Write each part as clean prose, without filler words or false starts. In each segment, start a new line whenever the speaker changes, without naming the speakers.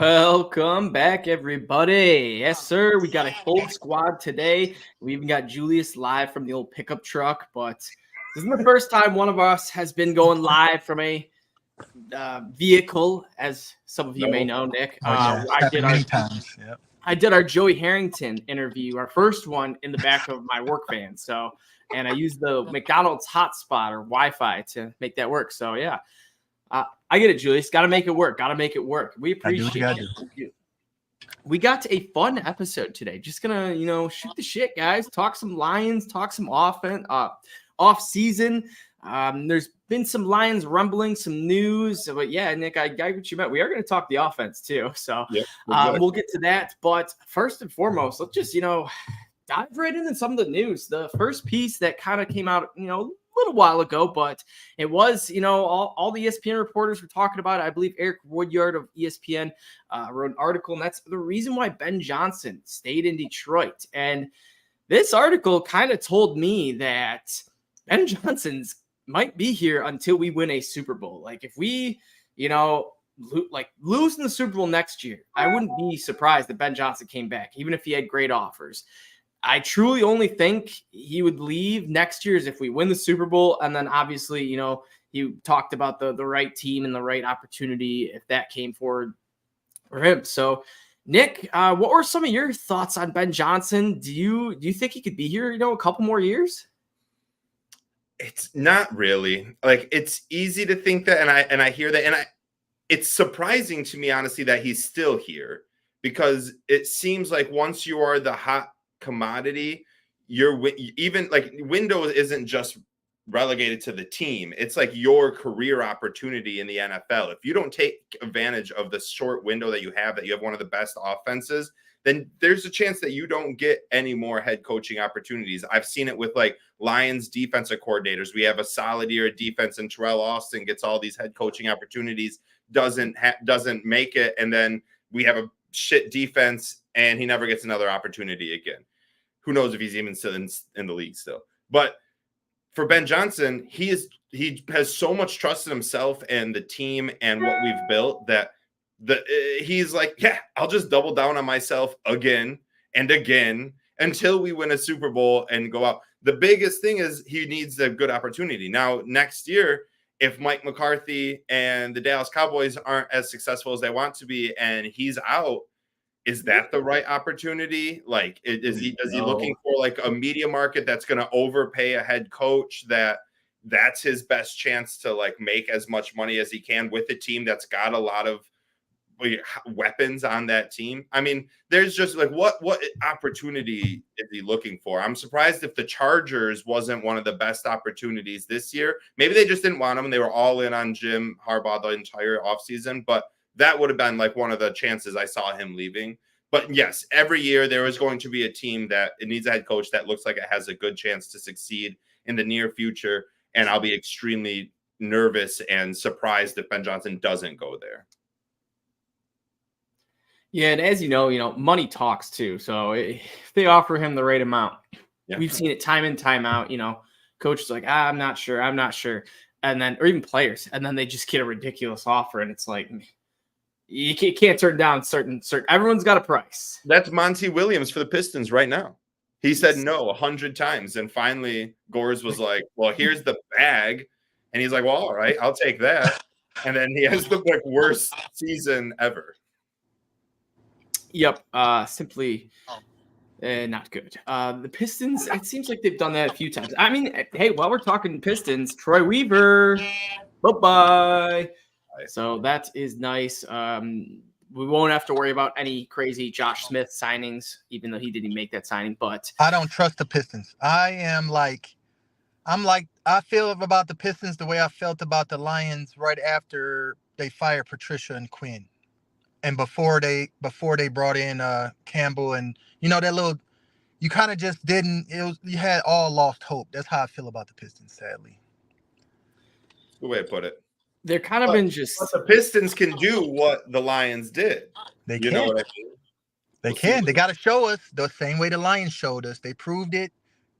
Welcome back, everybody. Yes, sir. We got a full squad today. We even got Julius live from the old pickup truck, but this isn't the first time one of us has been going live from a vehicle, as some of you may know, Nick.
Many times. Yep.
I did our Joey Harrington interview, our first one, in the back of my work van. So, and I used the McDonald's hotspot or Wi-Fi to make that work. So, yeah. I get it, Julius. Got to make it work. We appreciate it. We got a fun episode today. Just gonna, shoot the shit, guys. Talk some Lions. Talk some offense. Off season. There's been some Lions rumbling, some news. But yeah, Nick, I got what you meant. We are going to talk the offense too. So we'll get to that. But first and foremost, let's just dive right into some of the news. The first piece that kind of came out, little while ago, but it was, all the ESPN reporters were talking about it. I believe Eric Woodyard of ESPN wrote an article, and that's the reason why Ben Johnson stayed in Detroit. And this article kind of told me that Ben Johnson's might be here until we win a Super Bowl. Like if we, lose in the Super Bowl next year, I wouldn't be surprised that Ben Johnson came back, even if he had great offers. I truly only think he would leave next year is if we win the Super Bowl. And then obviously, you talked about the right team and the right opportunity if that came forward for him. So, Nick, what were some of your thoughts on Ben Johnson? Do you think he could be here, a couple more years?
It's not really. Like, it's easy to think that, and I hear that, and it's surprising to me, honestly, that he's still here, because it seems like once you are the hot commodity, even like window isn't just relegated to the team. It's like your career opportunity in the NFL. If you don't take advantage of the short window that you have one of the best offenses, then there's a chance that you don't get any more head coaching opportunities. I've seen it with like Lions defensive coordinators. We have a solid year of defense, and Terrell Austin gets all these head coaching opportunities, doesn't make it, and then we have a shit defense, and he never gets another opportunity again. Who knows if he's even still in the league still. But for Ben Johnson, he has so much trust in himself and the team and what we've built that he's like, yeah, I'll just double down on myself again and again until we win a Super Bowl and go out. The biggest thing is he needs a good opportunity. Now, next year, if Mike McCarthy and the Dallas Cowboys aren't as successful as they want to be and he's out, is that the right opportunity? Like, is he looking for like a media market that's going to overpay a head coach that's his best chance to like make as much money as he can with a team that's got a lot of weapons on that team? I mean, there's just like what opportunity is he looking for? I'm surprised if the Chargers wasn't one of the best opportunities this year. Maybe they just didn't want him and they were all in on Jim Harbaugh the entire offseason, but that would have been like one of the chances I saw him leaving. But yes, every year there is going to be a team that it needs a head coach that looks like it has a good chance to succeed in the near future. And I'll be extremely nervous and surprised if Ben Johnson doesn't go there.
Yeah, and as you know, money talks too. So if they offer him the right amount, we've seen it time in, time out. Coaches like, I'm not sure, and then, or even players, and then they just get a ridiculous offer, and it's like, you can't turn down certain. Everyone's got a price.
That's Monty Williams for the Pistons right now. He said no 100 times, and finally Gores was like, "Well, here's the bag," and he's like, "Well, all right, I'll take that." And then he has the worst season ever.
Yep, simply not good. The Pistons, it seems like they've done that a few times. I mean, hey, while we're talking Pistons, Troy Weaver, bye-bye. So that is nice. We won't have to worry about any crazy Josh Smith signings, even though he didn't make that signing. But
I don't trust the Pistons. I feel about the Pistons the way I felt about the Lions right after they fired Patricia and Quinn. And before they brought in Campbell, and that little, you kind of just didn't. You had all lost hope. That's how I feel about the Pistons, sadly.
Good way to put it.
They're kind of been just.
But the Pistons can do what the Lions did.
They can.
You know what I mean?
They can. They got to show us the same way the Lions showed us. They proved it,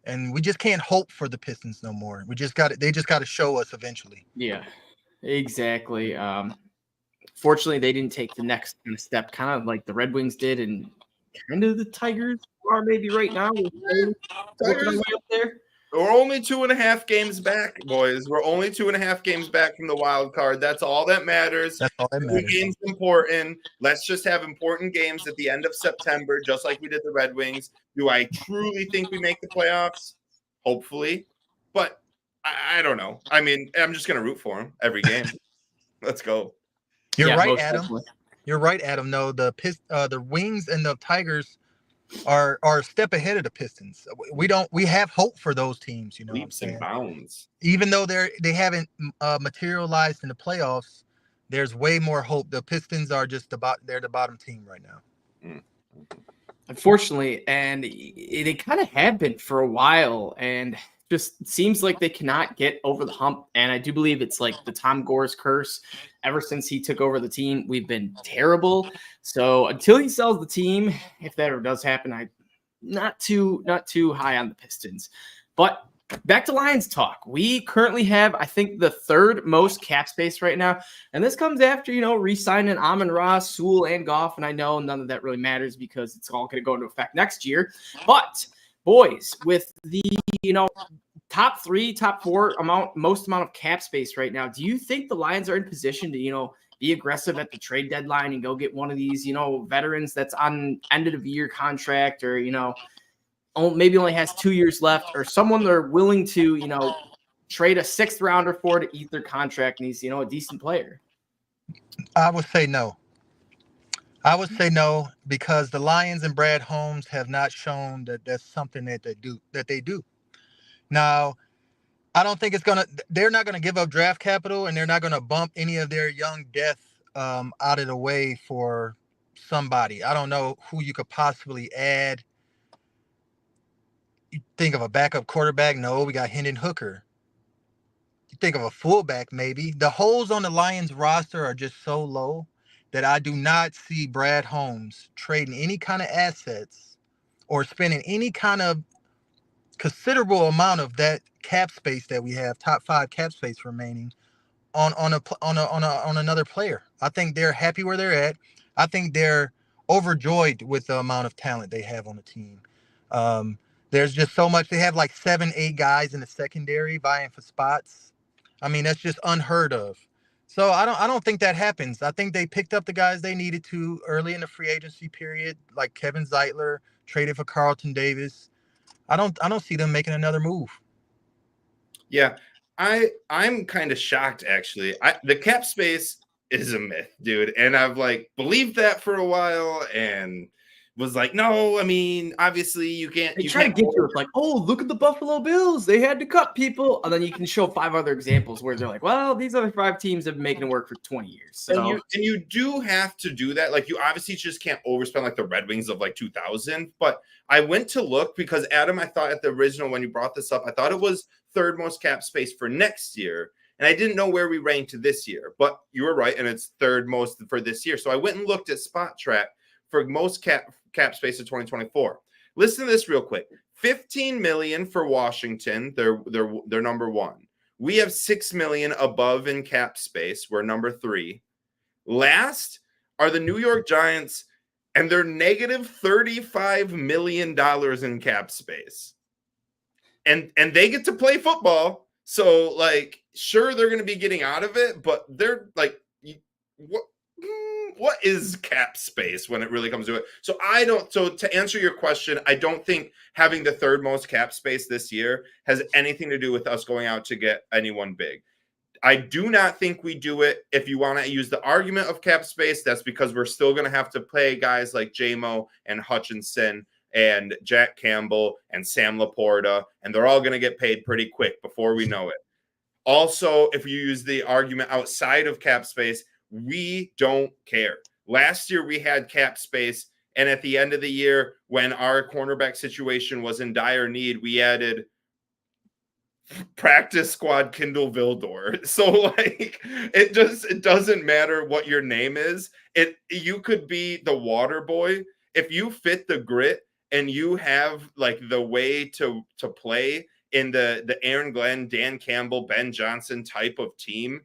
and we just can't hope for the Pistons no more. They just got to show us eventually.
Yeah, exactly. fortunately, they didn't take the next kind of step, kind of like the Red Wings did, and kind of the Tigers are maybe right now. We're working our
Tigers,
way up there.
we're only 2.5 games back, boys. We're only 2.5 games back from the wild card. That's all that matters.
That's all that
Every
matters.
game's important. Let's just have important games at the end of September, just like we did the Red Wings. Do I truly think we make the playoffs? Hopefully. But I don't know. I mean, I'm just going to root for them every game. Let's go.
You're right,
most
Adam.
definitely.
You're right, Adam. No, the Wings and the Tigers are a step ahead of the Pistons. We have hope for those teams, you know what I'm
Leaps and
saying?
bounds.
Even though they haven't materialized in the playoffs, there's way more hope. The Pistons are just they're the bottom team right now.
Unfortunately, and they kind of have been for a while, and just seems like they cannot get over the hump. And I do believe it's like the Tom Gore's curse. Ever since he took over the team, we've been terrible. So until he sells the team, if that ever does happen, I'm not too high on the Pistons. But back to Lions talk. We currently have, I think, the third most cap space right now. And this comes after, re-signing Amon-Ra, Sewell, and Goff. And I know none of that really matters because it's all going to go into effect next year. But, boys, with the, top 3, top 4 most amount of cap space right now, do you think the Lions are in position to, be aggressive at the trade deadline and go get one of these, veterans that's on end of the year contract or, maybe only has 2 years left, or someone they're willing to, trade a 6th rounder for to eat their contract and he's, a decent player?
I would say no. Because the Lions and Brad Holmes have not shown that that's something that they do. Now, I don't think they're not gonna give up draft capital, and they're not gonna bump any of their young depth out of the way for somebody. I don't know who you could possibly add. You think of a backup quarterback? No, we got Hendon Hooker. You think of a fullback, maybe. The holes on the Lions roster are just so low that I do not see Brad Holmes trading any kind of assets or spending any kind of considerable amount of that cap space that we have, top 5 cap space remaining, on another player. I think they're happy where they're at. I think they're overjoyed with the amount of talent they have on the team. There's just so much. They have like 7, 8 guys in the secondary vying for spots. I mean, that's just unheard of. So I don't think that happens. I think they picked up the guys they needed to early in the free agency period, like Kevin Zeitler, traded for Carlton Davis. I don't see them making another move.
Yeah, I'm kind of shocked actually. The cap space is a myth, dude, and I've believed that for a while and was like, no, I mean, obviously you can't.
They try to get you with like, oh, look at the Buffalo Bills. They had to cut people. And then you can show 5 other examples where they're like, well, these other 5 teams have been making it work for 20 years. So
and you do have to do that. Like, you obviously just can't overspend like the Red Wings of 2000. But I went to look because, Adam, I thought at the original, when you brought this up, I thought it was third most cap space for next year. And I didn't know where we ranked this year. But you were right, and it's third most for this year. So I went and looked at Spot Track for most cap space of 2024. Listen to this real quick. $15 million for Washington. They're number 1. We have $6 million above in cap space. We're number 3. Last are the New York Giants, and they're negative $35 million in cap space. And they get to play football. So, sure, they're going to be getting out of it, but they're what is cap space when it really comes to it? So to answer your question, I don't think having the third most cap space this year has anything to do with us going out to get anyone big. I do not think we do it. If you want to use the argument of cap space, that's because we're still going to have to pay guys like J-Mo and Hutchinson and Jack Campbell and Sam Laporta, and they're all going to get paid pretty quick before we know it. Also, if you use the argument outside of cap space, we don't care. Last year, we had cap space, and at the end of the year, when our cornerback situation was in dire need, we added practice squad Kindle Vildor. So, it doesn't matter what your name is. You could be the water boy. If you fit the grit and you have, the way to play in the Aaron Glenn, Dan Campbell, Ben Johnson type of team,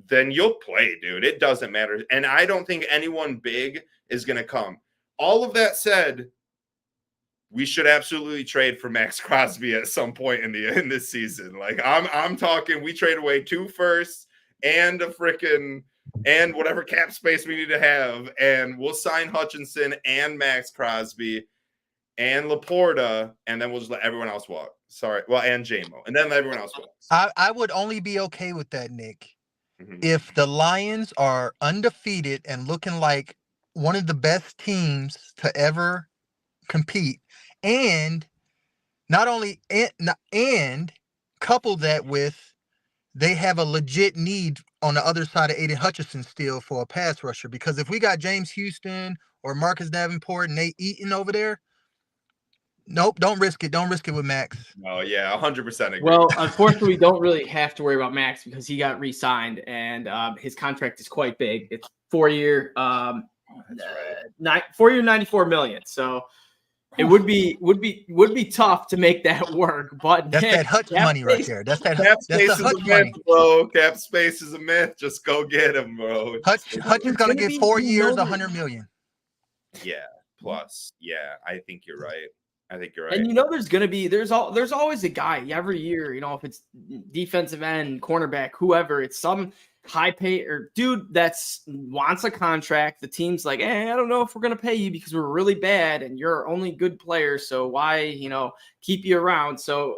then you'll play, dude. It doesn't matter. And I don't think anyone big is going to come. All of that said, we should absolutely trade for Max Crosby at some point in this season. Like I'm talking, we trade away 2 firsts and and whatever cap space we need to have, and we'll sign Hutchinson and Max Crosby and Laporta, and then we'll just let everyone else walk. Sorry, well, and JMO, and then let everyone else walk.
I would only be okay with that, Nick, if the Lions are undefeated and looking like one of the best teams to ever compete, and not only and couple that with they have a legit need on the other side of Aiden Hutchinson still for a pass rusher, because if we got James Houston or Marcus Davenport and they eating over there, nope, don't risk it. Don't risk it with Max.
Oh yeah, 100% agree.
Well, unfortunately, we don't really have to worry about Max because he got re-signed and his contract is quite big. It's 4-year, 4-year, $94 million. So it would be tough to make that work. But
that's that Hutch money right there. That's the Hutch money,
bro. Cap space is a myth. Just go get him, bro.
Hutch is gonna get 4 years, $100 million.
Yeah, plus. Yeah, I think you're right. And
there's always a guy every year, if it's defensive end, cornerback, whoever, it's some high pay or dude that's wants a contract. The team's like, I don't know if we're going to pay you because we're really bad and you're only good player. So why, keep you around? So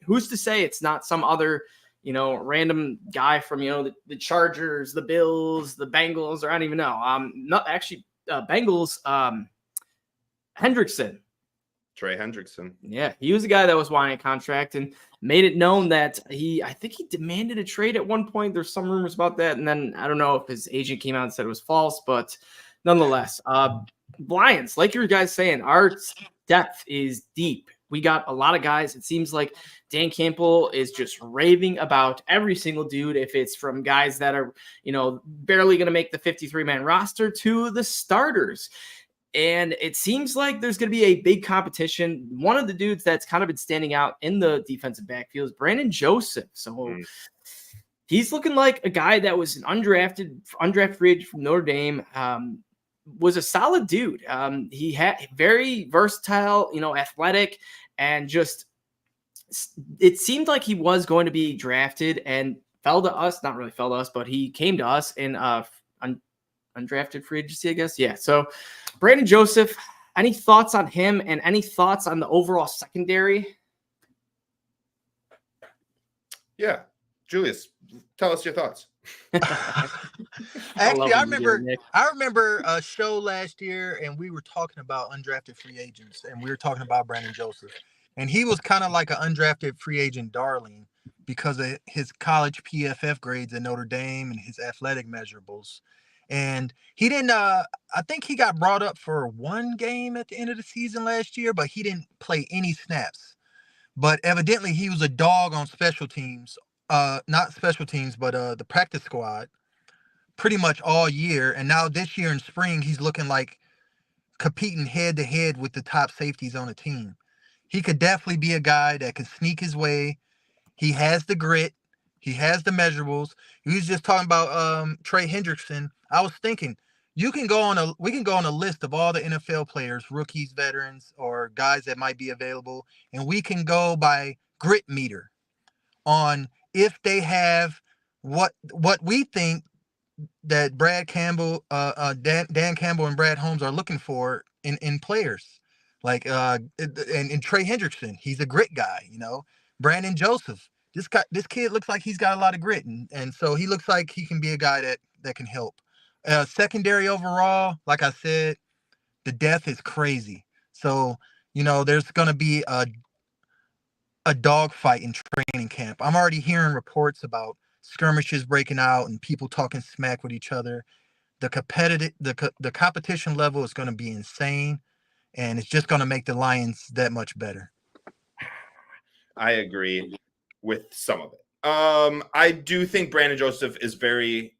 who's to say it's not some other, random guy from, the Chargers, the Bills, the Bengals, or I don't even know. Not actually Bengals, Hendrickson.
Trey Hendrickson.
Yeah, he was a guy that was wanting a contract and made it known that I think he demanded a trade at one point. There's some rumors about that. And then I don't know if his agent came out and said it was false, but nonetheless, Lions, like you guys saying, our depth is deep. We got a lot of guys. It seems like Dan Campbell is just raving about every single dude. If it's from guys that are, barely going to make the 53-man roster to the starters. And it seems like there's going to be a big competition. One of the dudes that's kind of been standing out in the defensive backfield is Brandon Joseph. So he's looking like a guy that was an undrafted free agent from Notre Dame, was a solid dude. He had very versatile, athletic, and just it seemed like he was going to be drafted and fell to us. Not really fell to us, but he came to us in undrafted free agency, I guess. Yeah. So Brandon Joseph, any thoughts on him and any thoughts on the overall secondary?
Yeah. Julius, tell us your thoughts.
Actually, I remember a show last year and we were talking about undrafted free agents and we were talking about Brandon Joseph. And he was kind of like an undrafted free agent darling because of his college PFF grades at Notre Dame and his athletic measurables. And he didn't, I think he got brought up for one game at the end of the season last year, but he didn't play any snaps. But evidently he was a dog on special teams, not special teams, but the practice squad pretty much all year. And now this year in spring, he's looking like competing head to head with the top safeties on the team. He could definitely be a guy that could sneak his way. He has the grit. He has the measurables. He was just talking about Trey Hendrickson. I was thinking we can go on a list of all the NFL players, rookies, veterans, or guys that might be available, and we can go by grit meter on if they have what we think that Brad Campbell, Dan Campbell, and Brad Holmes are looking for in players. Like and Trey Hendrickson, he's a grit guy, Brandon Joseph. This kid looks like he's got a lot of grit, and so he looks like he can be a guy that can help. Secondary overall, like I said, the depth is crazy. So, there's going to be a dogfight in training camp. I'm already hearing reports about skirmishes breaking out and people talking smack with each other. The competition level is going to be insane, and it's just going to make the Lions that much better.
I agree with some of it. I do think Brandon Joseph is very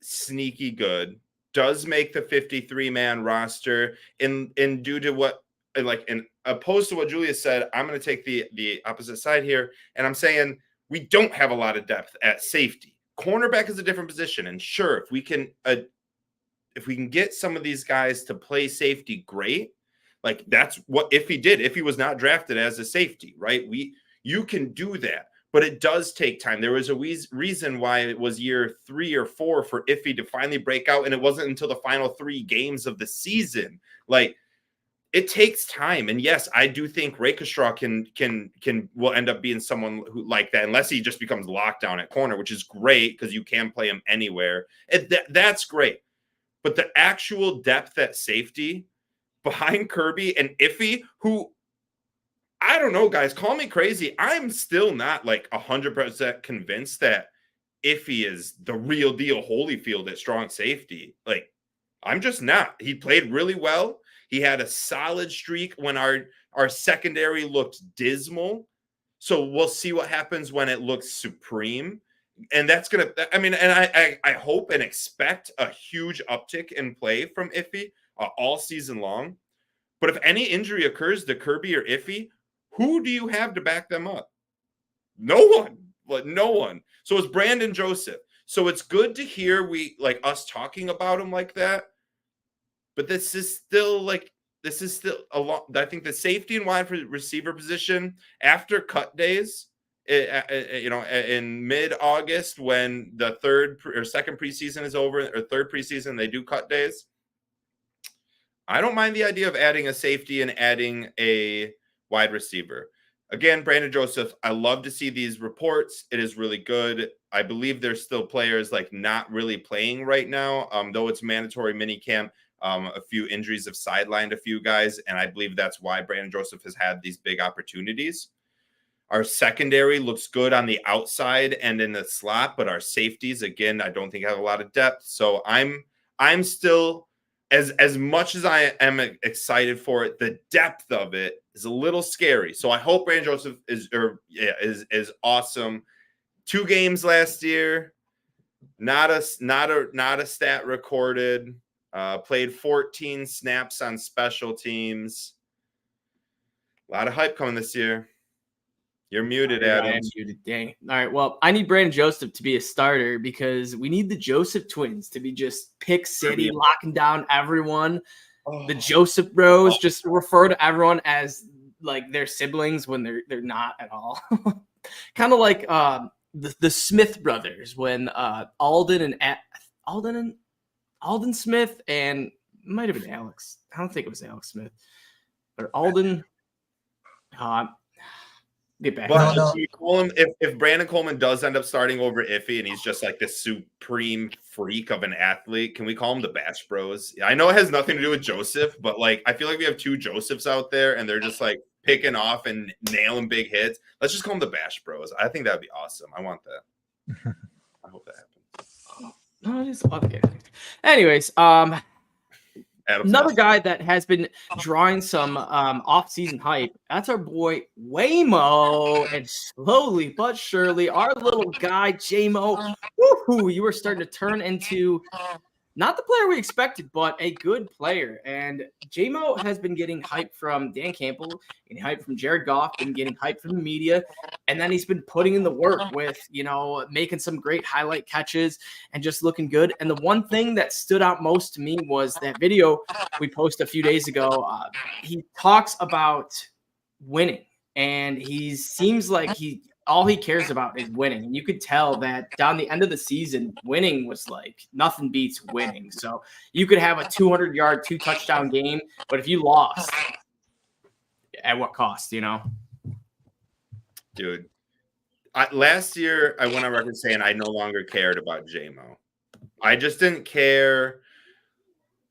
sneaky good, does make the 53-man roster, and due to what, in opposed to what Julius said, I'm going to take the opposite side here, and I'm saying we don't have a lot of depth at safety. cornerback is a different position. And sure, if we can get some of these guys to play safety, great. Like that's what Iffy did. If he was not drafted as a safety, right? You can do that, but it does take time. There was a reason why it was year 3 or 4 for Iffy to finally break out, and it wasn't until the final 3 games of the season. Like, it takes time. And yes, I do think Rakeshaw will end up being someone who like that, unless he just becomes locked down at corner, which is great because you can play him anywhere. That's great. But the actual depth at safety behind Kirby and Iffy, who, I don't know, guys, call me crazy, I'm still not like 100% convinced that Iffy is the real deal Holyfield at strong safety. Like, I'm just not. He played really well. He had a solid streak when our secondary looked dismal. So we'll see what happens when it looks supreme. And that's going to, I mean, and I hope and expect a huge uptick in play from Iffy all season long. But if any injury occurs to Kirby or Iffy, who do you have to back them up? No one. Like, no one. So it's Brandon Joseph. So it's good to hear us talking about him like that. But this is still a lot. I think the safety and wide receiver position after cut days, in mid-August, when the third or second preseason is over, or third preseason, they do cut days. I don't mind the idea of adding a safety and adding a wide receiver. Again, Brandon Joseph, I love to see these reports. It is really good. I believe there's still players not really playing right now, though it's mandatory minicamp. A few injuries have sidelined a few guys, and I believe that's why Brandon Joseph has had these big opportunities. Our secondary looks good on the outside and in the slot, but our safeties, again, I don't think have a lot of depth. So I'm still, as much as I am excited for it, the depth of it is a little scary. So I hope Brandon Joseph is awesome. 2 games last year, not a stat recorded. Played 14 snaps on special teams. A lot of hype coming this year. You're muted, Adam.
I am muted. Dang. All right. Well, I need Brandon Joseph to be a starter because we need the Joseph twins to be just pick city, locking down everyone. The Joseph bros, just refer to everyone as like their siblings when they're not at all. Kind of like the Smith brothers when Alden Smith and might have been Alex. I don't think it was Alex Smith or Alden. Get back.
But you call him, if Brandon Coleman does end up starting over Iffy and he's just like this supreme freak of an athlete, can we call him the Bash Bros? I know it has nothing to do with Joseph, but I feel like we have 2 Josephs out there and they're just picking off and nailing big hits. Let's just call them the Bash Bros. I think that'd be awesome. I want that. I hope that happens.
No, it is okay. Anyways, another guy that has been drawing some off-season hype, that's our boy Waymo, and slowly but surely, our little guy J-Mo, woohoo, you are starting to turn into not the player we expected, but a good player. And J-Mo has been getting hype from Dan Campbell, getting hype from Jared Goff, and getting hype from the media. And then he's been putting in the work with, making some great highlight catches and just looking good. And the one thing that stood out most to me was that video we posted a few days ago. He talks about winning, and he seems like all he cares about is winning. And you could tell that down the end of the season, winning was nothing beats winning. So you could have a 200-yard, 2-touchdown game, but if you lost, at what cost,
Dude, last year I went on record saying I no longer cared about J-Mo. I just didn't care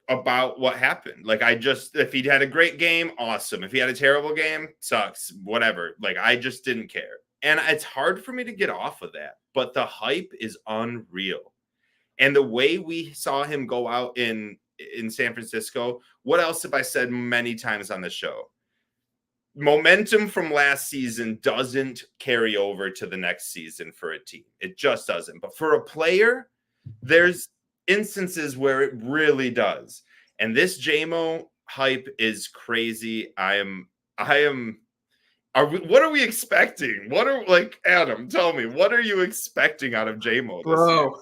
about what happened. If he had a great game, awesome. If he had a terrible game, sucks, whatever. I just didn't care. And it's hard for me to get off of that, but the hype is unreal. And the way we saw him go out in San Francisco, what else have I said many times on the show? Momentum from last season doesn't carry over to the next season for a team. It just doesn't. But for a player, there's instances where it really does. And this J-Mo hype is crazy. I am What are we expecting? Adam, tell me, what are you expecting out of J-Mo this year?
Bro,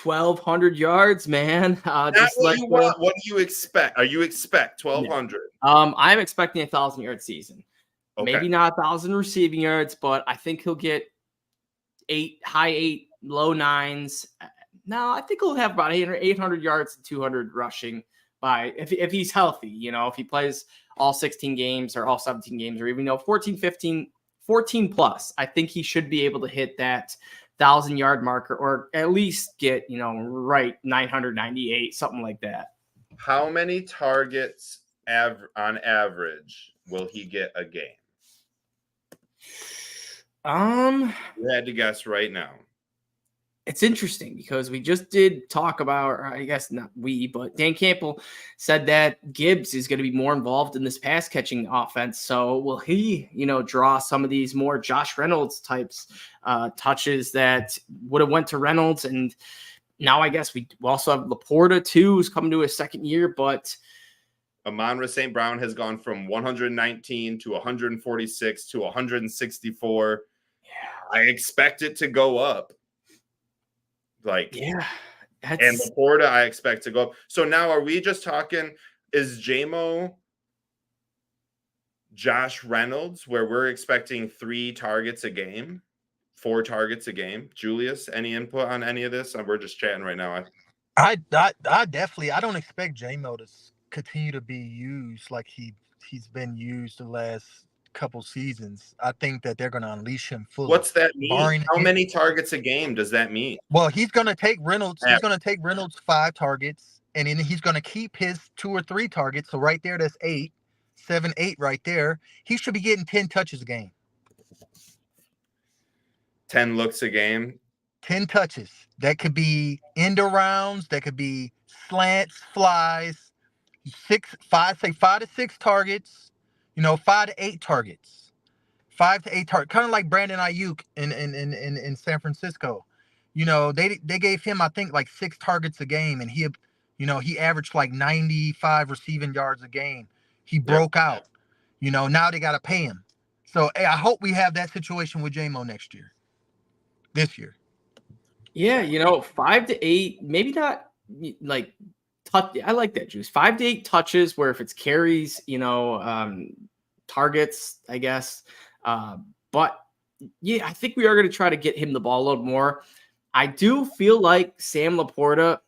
1,200 yards, man.
Just what you want. What do you expect? You expect 1,200?
I'm expecting 1,000-yard season.
Okay.
Maybe not 1,000 receiving yards, but I think he'll get high 8, low 9s. No, I think he'll have about 800 yards and 200 rushing if he's healthy. You know, if he plays all 16 games or all 17 games, or even 14, 15, 14 plus, I think he should be able to hit that 1,000-yard marker, or at least get, right 998, something like that.
How many targets on average will he get a game? You had to guess right now.
It's interesting because we just did talk about, or I guess not we, but Dan Campbell said that Gibbs is going to be more involved in this pass catching offense. So will he, draw some of these more Josh Reynolds types touches that would have went to Reynolds? And now I guess we also have Laporta too, who's coming to his second year, but
Amon-Ra St. Brown has gone from 119 to 146 to 164. Yeah. I expect it to go up. And Laporta, I expect to go up. So now are we just talking, is J-Mo Josh Reynolds, where we're expecting 3 targets a game, 4 targets a game? Julius, any input on any of this? We're just chatting right now.
I definitely, I don't expect J-Mo to continue to be used like he's been used the last couple seasons. I think that they're going to unleash him fully.
What's that mean? How many targets a game does that mean?
Well, he's going to take Reynolds. He's going to take Reynolds 5 targets, and then he's going to keep his 2 or 3 targets. So right there, that's 7, 8 right there. He should be getting 10 touches a game.
10 looks a game.
10 touches. That could be end arounds. That could be slants, flies. 5 to 6 targets. 5 to 8 targets. 5 to 8 targets. Kind of like Brandon Ayuk in San Francisco. They gave him, I think, like 6 targets a game, and he averaged like 95 receiving yards a game. He broke out. Now they got to pay him. So I hope we have that situation with J-Mo this year.
Yeah, 5 to 8, maybe not like touch. I like that, Juice. 5 to 8 touches, where if it's carries, targets, I guess. But yeah, I think we are going to try to get him the ball a little more. I do feel like Sam Laporta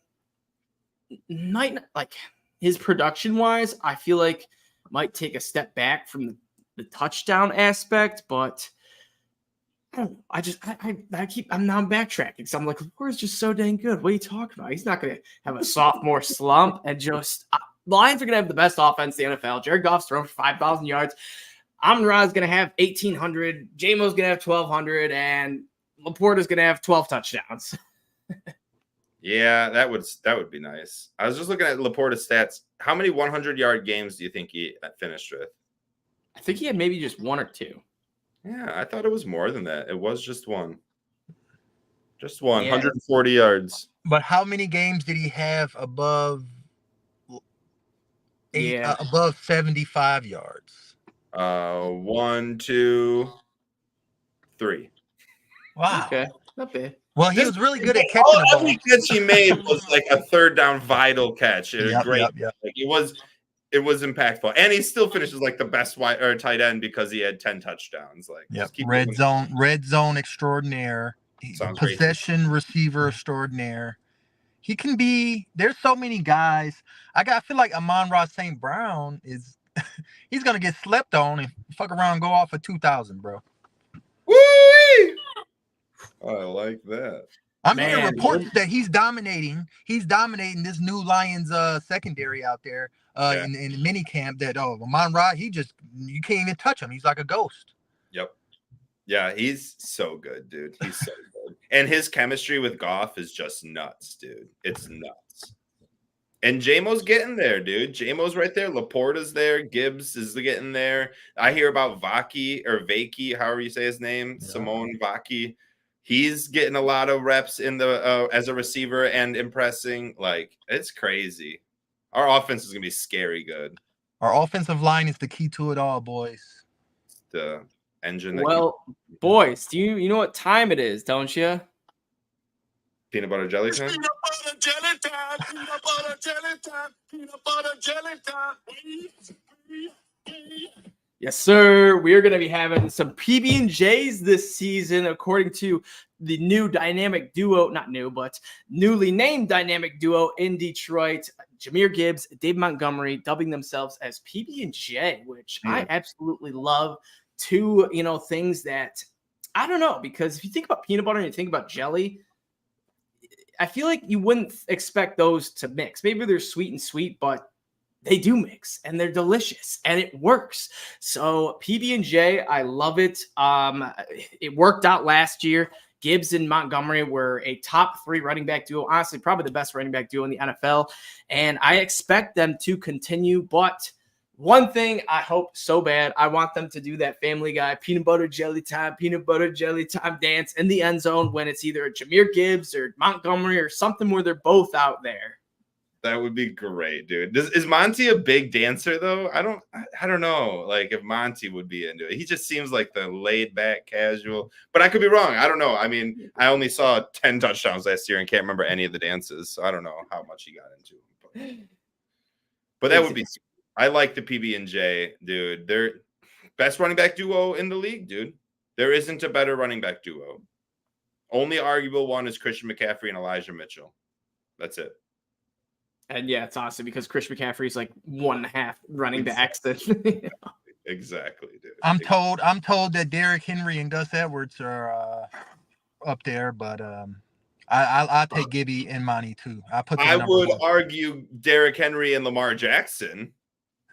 might not, like, his production wise, I feel like might take a step back from the touchdown aspect, but I'm now backtracking. So I'm like, Laporta's just so dang good. What are you talking about? He's not going to have a sophomore slump, and just Lions are going to have the best offense in the NFL. Jared Goff's thrown for 5,000 yards. Amon-Ra is going to have 1,800. J-Mo's going to have 1,200, and Laporta's going to have 12 touchdowns.
Yeah, that would be nice. I was just looking at Laporta's stats. How many 100-yard games do you think he finished with?
I think he had maybe just 1 or 2.
Yeah, I thought it was more than that. It was just 1. Just 1, yeah. 140 yards.
But how many games did he have above 75 yards?
1, 2, 3.
Wow.
Okay, not bad.
Well, he was really good at catching the ball.
Every catch he made was like a third down vital catch. It was great.
Yep.
Like it was impactful, and he still finishes like the best tight end because he had 10 touchdowns. Like,
red zone extraordinaire, possession receiver extraordinaire. He can be. There's so many guys. I feel like Amon-Ra St. Brown is. He's gonna get slept on and fuck around and go off for 2,000, bro.
Woo! I like that.
I'm hearing reports that he's dominating. He's dominating this new Lions secondary out there in mini camp. That Amon-Ra, you can't even touch him. He's like a ghost.
Yep. Yeah, he's so good, dude. He's so good. And his chemistry with Goff is just nuts, dude. It's nuts. And J-Mo's getting there, dude. J-Mo's right there. Laporta's there. Gibbs is getting there. I hear about Vaki, however you say his name, Simone Vaki. He's getting a lot of reps in the as a receiver and impressing. Like, it's crazy. Our offense is gonna be scary good.
Our offensive line is the key to it all, boys.
the engine. That
Well, boys, do you know what time it is, don't you?
Peanut butter jelly time.
Peanut butter jelly time. Peanut butter jelly time. Peanut butter jelly time.
Yes, sir. We are going to be having some PB&Js this season, according to the new dynamic duo, not new, but newly named dynamic duo in Detroit, Jahmyr Gibbs, Dave Montgomery, dubbing themselves as PB&J, which I absolutely love. Two, things that, I don't know, because if you think about peanut butter and you think about jelly, I feel like you wouldn't expect those to mix. Maybe they're sweet and sweet, but they do mix and they're delicious and it works. So PB&J, I love it. It worked out last year. Gibbs and Montgomery were a top 3 running back duo. Honestly, probably the best running back duo in the NFL. And I expect them to continue. But one thing I hope so bad, I want them to do that Family Guy peanut butter jelly time dance in the end zone when it's either Jahmyr Gibbs or Montgomery or something where they're both out there.
That would be great, dude. Is Monty a big dancer though? I don't know. Like if Monty would be into it. He just seems like the laid back, casual. But I could be wrong. I don't know. I mean, I only saw 10 touchdowns last year and can't remember any of the dances, so I don't know how much he got into them. But that would be. I like the PB&J, dude. They're best running back duo in the league, dude. There isn't a better running back duo. Only arguable one is Christian McCaffrey and Elijah Mitchell. That's it.
And yeah, it's awesome because Chris McCaffrey's like 1.5 running backs.
Exactly, dude.
I'm told that Derrick Henry and Gus Edwards are up there, but I'll take Gibby and Monty too.
I would argue Derrick Henry and Lamar Jackson.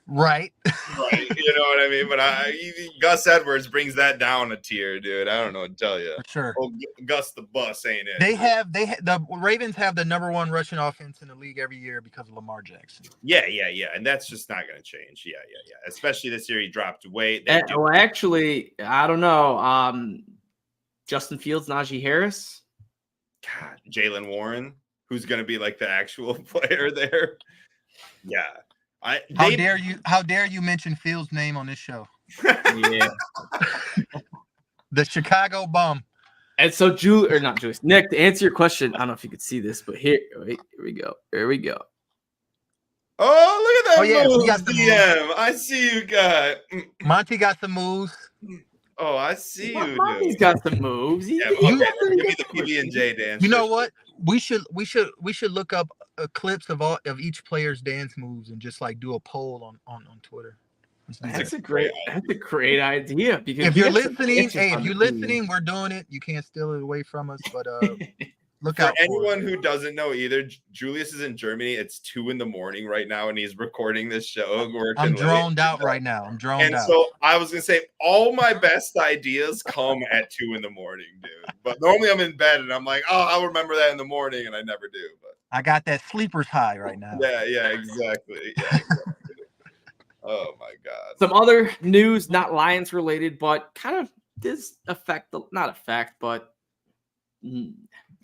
Right.
Right. You know what I mean? But Gus Edwards brings that down a tier, dude. I don't know what to tell you.
For sure.
Oh, Gus the bus ain't it?
The Ravens have the number 1 rushing offense in the league every year because of Lamar Jackson.
Yeah. And that's just not going to change. Yeah. Especially this year, he dropped weight.
Well, actually, I don't know. Justin Fields, Najee Harris.
God, Jalen Warren, who's going to be like the actual player there. Yeah.
How dare you mention Fields' name on this show?
Yeah.
The Chicago bum.
And so Nick, to answer your question, I don't know if you could see this, but here we go.
Oh, look at that.
Oh, yeah, we got
DM. I see you got.
Monty got some moves.
Oh, I see you.
Monty's got some moves.
Yeah, okay. Give me the PB&J dance.
You know what? We should look up clips of each player's dance moves and just like do a poll on Twitter.
That's a great idea. Because
if you're listening, we're doing it. You can't steal it away from us, but look out.
For anyone who doesn't know either, Julius is in Germany. It's 2 a.m. right now, and he's recording this show.
I'm droned out right now. And
so I was gonna say all my best ideas come at 2 a.m, dude. But normally I'm in bed and I'm like, oh, I'll remember that in the morning, and I never do. But
I got that sleeper's high right now.
Yeah, exactly. Yeah, exactly. Oh my God.
Some other news, not Lions related, but kind of does affect but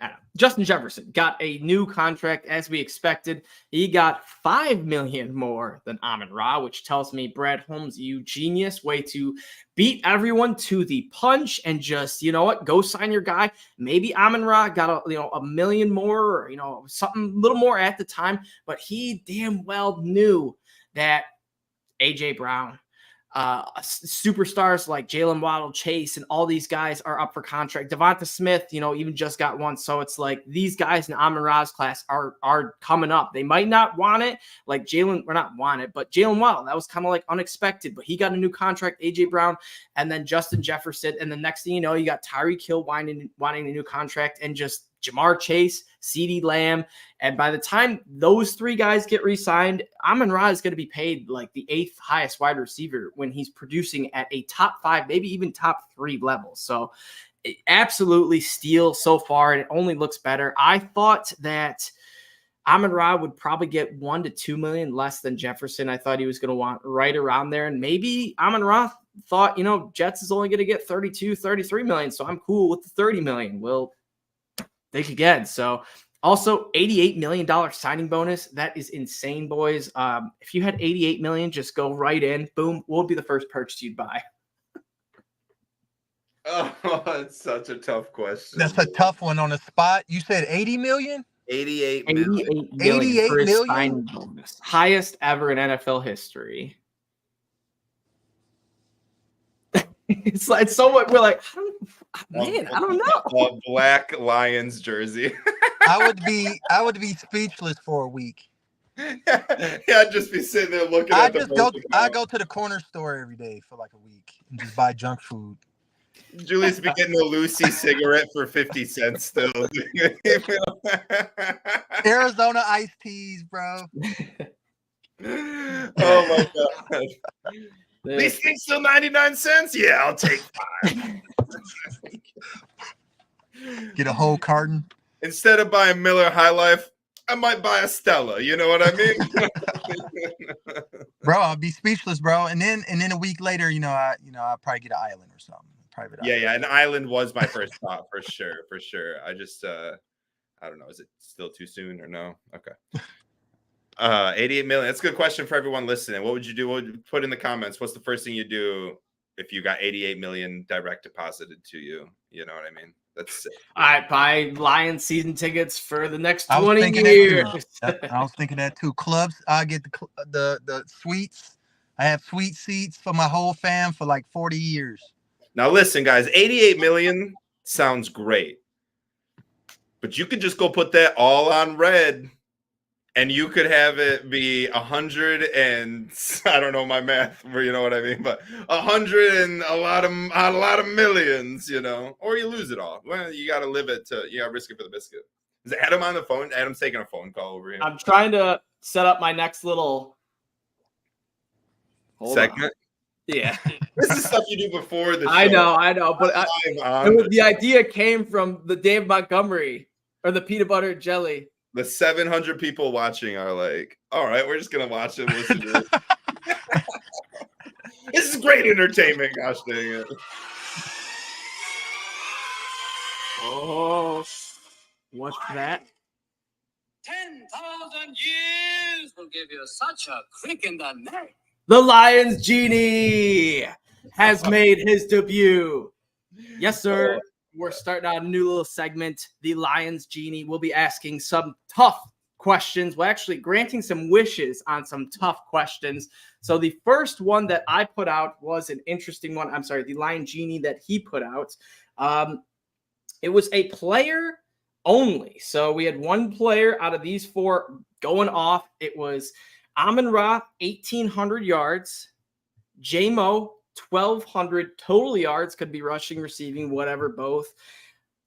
I don't know. Justin Jefferson got a new contract as we expected. He got $5 million more than Amon-Ra, which tells me, Brad Holmes, you genius, way to beat everyone to the punch and just, you know what, go sign your guy. Maybe Amon-Ra got a million more, or something a little more at the time, but he damn well knew that AJ Brown, superstars like Jalen Waddle, Chase, and all these guys are up for contract. Devonta Smith, even just got one. So it's like these guys in Amon-Ra's class are coming up. They might not want it, like Jalen, or not want it, but Jalen Waddle, that was kind of like unexpected, but he got a new contract, AJ Brown, and then Justin Jefferson. And the next thing you know, you got Tyreek Hill wanting a new contract, and just Jamar Chase, CeeDee Lamb. And by the time those 3 guys get re-signed, Amon-Ra is going to be paid like the 8th highest wide receiver when he's producing at a top 5, maybe even top 3 level. So absolutely steal so far, and it only looks better. I thought that Amon-Ra would probably get $1 to $2 million less than Jefferson. I thought he was going to want right around there. And maybe Amon-Ra thought, Jets is only going to get 32, 33 million. So I'm cool with the 30 million. Well, think again. So also $88 million signing bonus. That is insane, boys. If you had $88 million, just go right in. Boom. What would be the first purchase you'd buy?
Oh, it's such a tough question.
That's a tough one on the spot. You said 80 million?
88 million.
88 million
88
for his
million?
signing bonus. Highest ever in NFL history. it's so what we're like, I don't know.
A black Lions jersey.
I would be speechless for a week.
Yeah, I'd just be sitting there looking at
I go to the corner store every day for like a week and just buy junk food.
Julius be getting a Lucy cigarette for 50 cents still.
Arizona iced teas, bro.
Oh my god. These things still 99 cents? Yeah, I'll take 5.
Get a whole carton.
Instead of buying Miller High Life, I might buy a Stella. You know what I mean?
Bro, I'll be speechless, bro. And then a week later, I'll probably get an island or something. Private island.
Yeah. An island was my first thought for sure. I just I don't know. Is it still too soon or no? Okay. 88 million. That's a good question for everyone listening. What would you do? What would you put in the comments? What's the first thing you do if you got 88 million direct deposited to you? You know what I mean? That's sick.
I buy Lions season tickets for the next 20 years.
I was thinking that too. Clubs, I get the suites. I have suite seats for my whole fam for like 40 years.
Now listen, guys, 88 million sounds great. But you could just go put that all on red. And you could have it be 100 and I don't know my math, you know what I mean, but 100 and a lot of millions, or you lose it all. Well, you got to live it you got to risk it for the biscuit. Is Adam on the phone? Adam's taking a phone call over here.
I'm trying to set up my next little
segment.
Yeah,
this is stuff you do before the show.
I know, but the idea came from the Dave Montgomery or the peanut butter and jelly.
The 700 people watching are like, all right, we're just going to watch it. Listen to it. This is great entertainment. Gosh dang it.
Oh, what's that?
10,000 years will give you such a crick in the neck.
The Lions Genie has made his debut. Yes, sir. We're starting out a new little segment, the Lions Genie. We'll be asking some tough questions. We're actually granting some wishes on some tough questions. So the first one that I put out was an interesting one. I'm sorry, the Lion Genie that he put out. It was a player only. So we had one player out of these 4 going off. It was Amon-Ra, 1,800 yards. J-Mo, 1,200 total yards, could be rushing, receiving, whatever, both.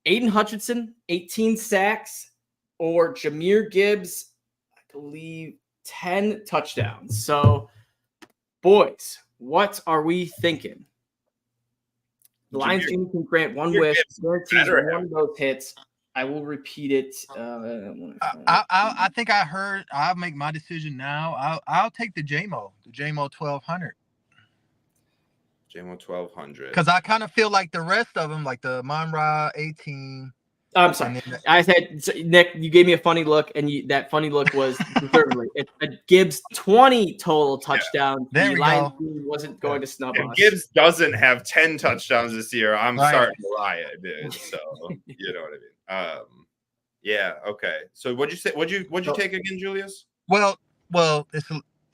Aiden Hutchinson, 18 sacks, or Jahmyr Gibbs, I believe, 10 touchdowns. So, boys, what are we thinking? The Lions team can grant one wish, guarantees one of those hits. I will repeat it.
I think I heard. I'll make my decision now. I'll take the J-Mo 1,200.
J-Mo 1,200.
Because I kind of feel like the rest of them, like the Amon-Ra 18.
I'm sorry. I said, Nick, you gave me a funny look, and that funny look was deservedly. It's Gibbs 20 total touchdowns.
There
the
we
Lions
go.
team wasn't going to snub
If
us.
Gibbs doesn't have 10 touchdowns this year, I'm
Right.
starting to riot, dude. So you know what I mean. Yeah. Okay. So what'd you say? What'd you take again, Julius?
Well,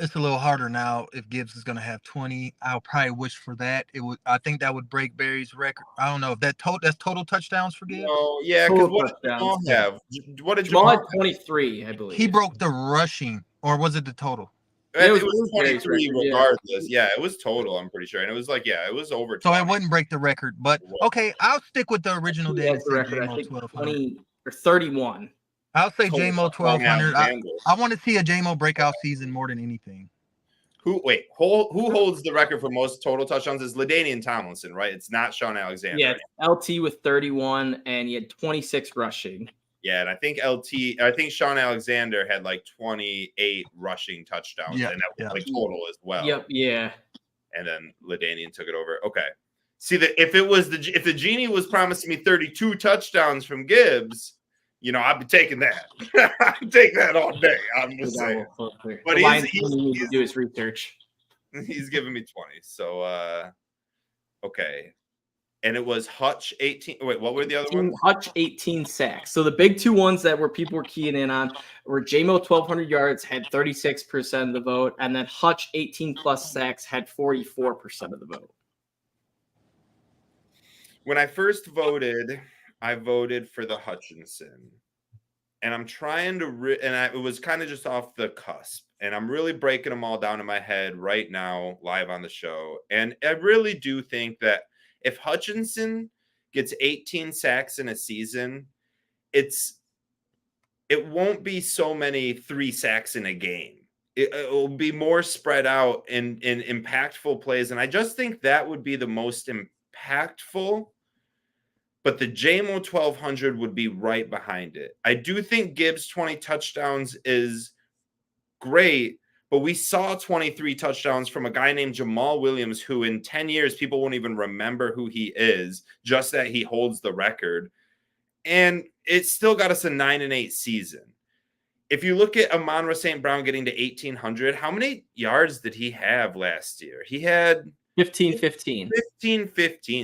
it's a little harder now. If Gibbs is going to have 20, I'll probably wish for that. I think that would break Barry's record. I don't know if that's total touchdowns for Gibbs.
Oh, yeah. Because what did Jamal have? What did Jamal have?
23, I believe.
He broke the rushing, or was it the total?
It was 23 regardless. Yeah, it was total, I'm pretty sure. And it was like, it was over 20.
So it wouldn't break the record. But, okay, I'll stick with the original
He
data.
has the record, I think 20 or 31.
I'll say J-Mo 1,200. I want to see a J-Mo breakout season more than anything.
Who holds the record for most total touchdowns is LaDainian Tomlinson, right? It's not Sean Alexander.
Yeah, LT with 31, and he had 26 rushing.
Yeah, and I think Sean Alexander had like 28 rushing touchdowns, and that was like total as well.
Yep, yeah.
And then LaDainian took it over. Okay. See, if the Genie was promising me 32 touchdowns from Gibbs, I'd be taking that. I'd take that all day. I'm just saying. But
he's do his research.
He's giving me 20. So, okay. and it was Hutch 18. Wait, what were the other
18
ones?
Hutch 18 sacks. So the big two ones that people were keying in on were J-Mo 1,200 yards, had 36% of the vote, and then Hutch 18 plus sacks had 44% of the vote.
When I first voted, I voted for the Hutchinson, and I'm trying to it was kind of just off the cusp, and I'm really breaking them all down in my head right now live on the show. And I really do think that if Hutchinson gets 18 sacks in a season, it won't be so many 3 sacks in a game. It will be more spread out in impactful plays, and I just think that would be the most impactful. But the JMO 1,200 would be right behind it. I do think Gibbs 20 touchdowns is great, but we saw 23 touchdowns from a guy named Jamal Williams, who in 10 years, people won't even remember who he is, just that he holds the record. And it still got us a 9-8 season. If you look at Amon-Ra St. Brown getting to 1,800, how many yards did he have last year? He had
15.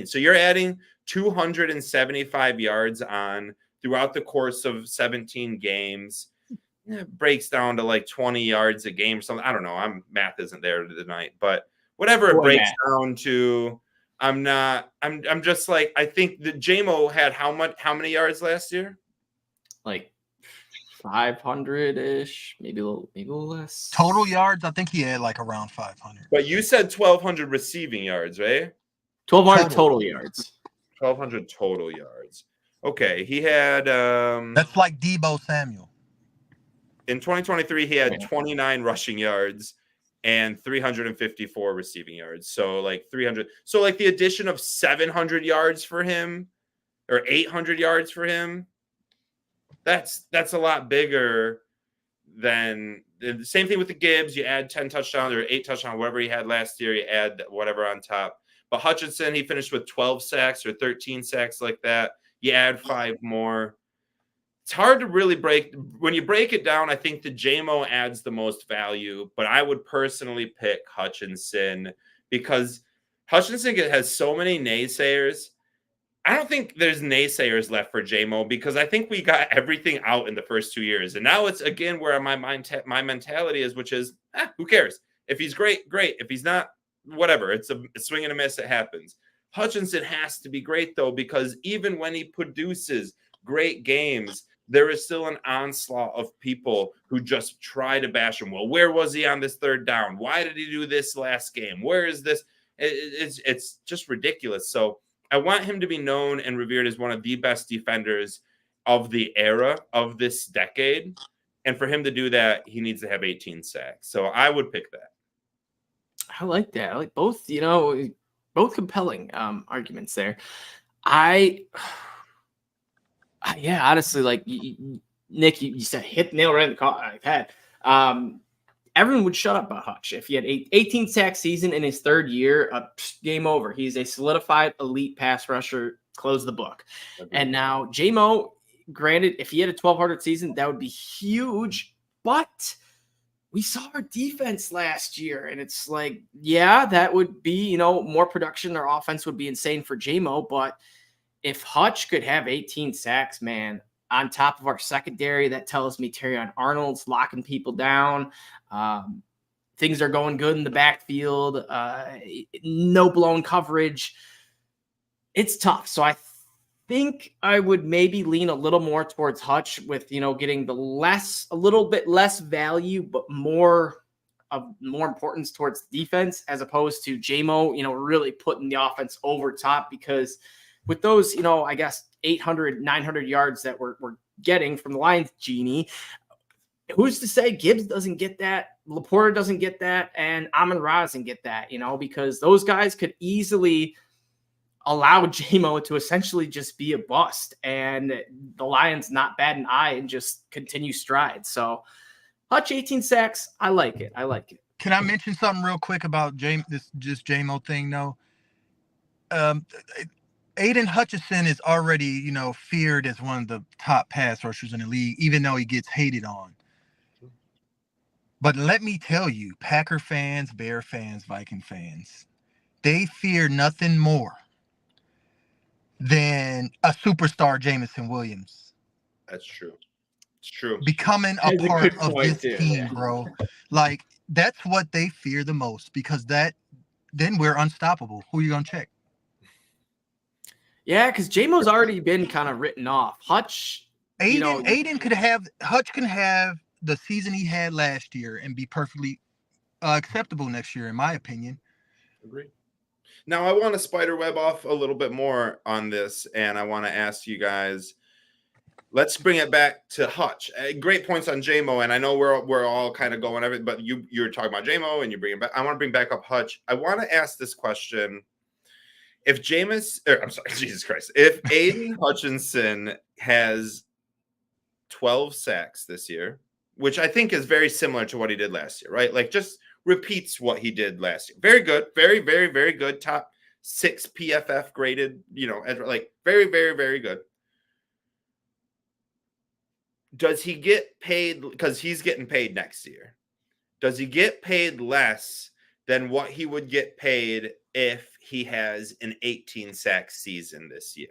So you're adding 275 yards on throughout the course of 17 games. It breaks down to like 20 yards a game or something. I don't know. Math isn't there tonight, but whatever it breaks down to, I'm just like, I think the JMO had how many yards last year?
Like 500-ish, maybe a little less.
Total yards, I think he had like around 500.
But you said 1,200 receiving yards, right?
1,200 total yards.
1,200 total yards. Okay, he had
that's like Deebo Samuel.
In 2023, he had 29 rushing yards and 354 receiving yards. So like 300. So like the addition of 700 yards for him or 800 yards for him, that's a lot bigger than the same thing with the Gibbs. You add 10 touchdowns or 8 touchdowns, whatever he had last year, you add whatever on top. But Hutchinson, he finished with 12 sacks or 13 sacks like that. You add 5 more. It's hard to really when you break it down. I think the JMO adds the most value, but I would personally pick Hutchinson because Hutchinson has so many naysayers. I don't think there's naysayers left for JMO because I think we got everything out in the first 2 years. And now it's again where my mentality is, which is, who cares? If he's great, great. If he's not, whatever. It's a swing and a miss. It happens. Hutchinson has to be great, though, because even when he produces great games, there is still an onslaught of people who just try to bash him. Well, where was he on this third down? Why did he do this last game? Where is this? It's just ridiculous. So I want him to be known and revered as one of the best defenders of the era of this decade. And for him to do that, he needs to have 18 sacks. So I would pick that.
I like that. I like both, both compelling arguments there. Yeah, honestly, like Nick, you said hit nail right in the head. Everyone would shut up about Hutch if he had 18 sack season in his third year. Game over. He's a solidified elite pass rusher. Close the book. Okay. And now JMO, granted, if he had a 1,200 season, that would be huge. But we saw our defense last year, and it's like, yeah, that would be more production. Their offense would be insane for JMO, but if Hutch could have 18 sacks, man, on top of our secondary, that tells me Terrion Arnold's locking people down. Things are going good in the backfield. No blown coverage. It's tough. So I think I would maybe lean a little more towards Hutch with, getting a little bit less value, but more importance towards defense as opposed to JMO, really putting the offense over top because with those, I guess 800, 900 yards that we're getting from the Lions Genie, who's to say Gibbs doesn't get that, Laporta doesn't get that, and Amon-Ra doesn't get that, because those guys could easily allow JMO to essentially just be a bust and the Lions not bat an eye and just continue stride. So Hutch 18 sacks, I like it.
Can I mention something real quick about this JMO thing though? Aiden Hutchinson is already, feared as one of the top pass rushers in the league, even though he gets hated on. But let me tell you, Packer fans, Bear fans, Viking fans, they fear nothing more than a superstar Jamison Williams
That's true. It's true.
becoming a
That's a
part
good
of
point,
this
too,
team,
yeah.
bro. Like that's what they fear the most because then we're unstoppable. Who you gonna check?
Yeah, because J-Mo's already been kind of written off. Hutch,
Aiden could have Hutch can have the season he had last year and be perfectly acceptable next year, in my opinion.
Agree. Now I want to spider web off a little bit more on this, and I want to ask you guys. Let's bring it back to Hutch. Great points on JMO, and I know we're all kind of going everything, but you're talking about JMO and you bring it back. I want to bring back up Hutch. I want to ask this question: if Jesus Christ, if Aiden Hutchinson has 12 sacks this year, which I think is very similar to what he did last year, right? Like just repeats what he did last year. Very good, very, very, very good. Top 6 PFF graded, like very, very, very good. Does he get paid because he's getting paid next year? Does he get paid less than what he would get paid if he has an 18 sack season this year?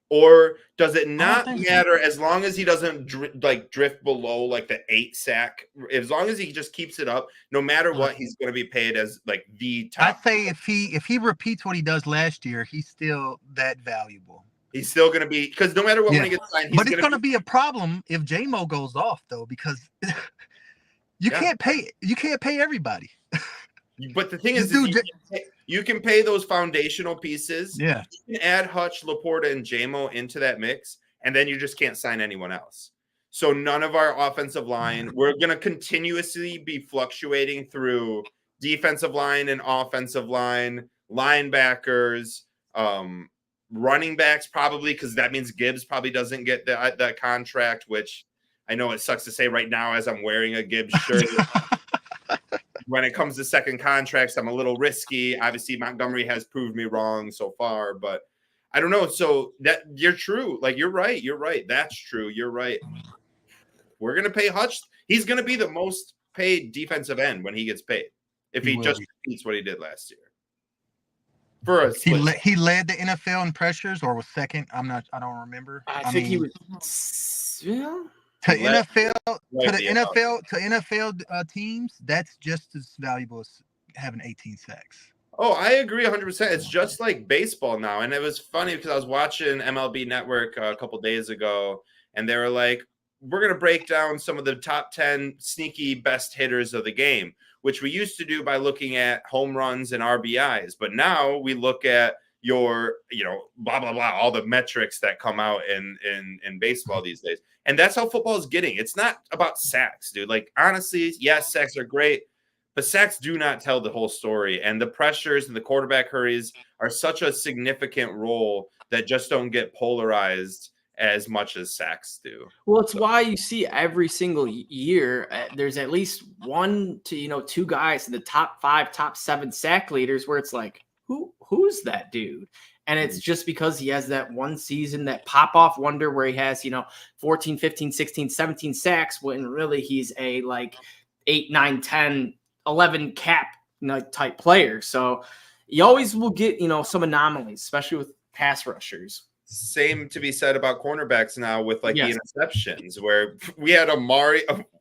Or does it not matter as long as he doesn't drift below like the 8 sack? As long as he just keeps it up, no matter what, he's going to be paid as like the top.
I'd say if he repeats what he does last year, he's still that valuable.
He's still going to be, because no matter what, when he gets signed,
but it's going to be a problem if JMO goes off though, because you can't pay everybody.
But the thing is, you can pay those foundational pieces.
Yeah,
you can add Hutch, Laporta, and JMO into that mix, and then you just can't sign anyone else. So none of our offensive line, we're going to continuously be fluctuating through defensive line and offensive line, linebackers, running backs probably, because that means Gibbs probably doesn't get that contract, which I know it sucks to say right now as I'm wearing a Gibbs shirt. When it comes to second contracts, I'm a little risky. Obviously, Montgomery has proved me wrong so far, but I don't know. So that you're true. Like you're right. You're right. That's true. You're right. We're going to pay Hutch. He's going to be the most paid defensive end when he gets paid if he just repeats what he did last year. For a
he led the NFL in pressures, or was second. I don't remember.
I think he was. Yeah.
To NFL teams, that's just as valuable as having 18 sacks.
Oh, I agree 100%. It's just like baseball now. And it was funny because I was watching MLB Network a couple days ago, and they were like, we're going to break down some of the top 10 sneaky best hitters of the game, which we used to do by looking at home runs and RBIs. But now we look at your, blah, blah, blah, all the metrics that come out in baseball these days. And that's how football is getting. It's not about sacks, dude. Like, honestly, yes, sacks are great, but sacks do not tell the whole story. And the pressures and the quarterback hurries are such a significant role that just don't get polarized as much as sacks do.
Well, it's why you see every single year there's at least 1 to 2 guys in the top 5, top 7 sack leaders where it's like, who's that dude? And it's just because he has that one season, that pop-off wonder where he has, 14, 15, 16, 17 sacks when really he's a like 8, 9, 10, 11 cap type player. So you always will get, some anomalies, especially with pass rushers.
Same to be said about cornerbacks now with the interceptions where we had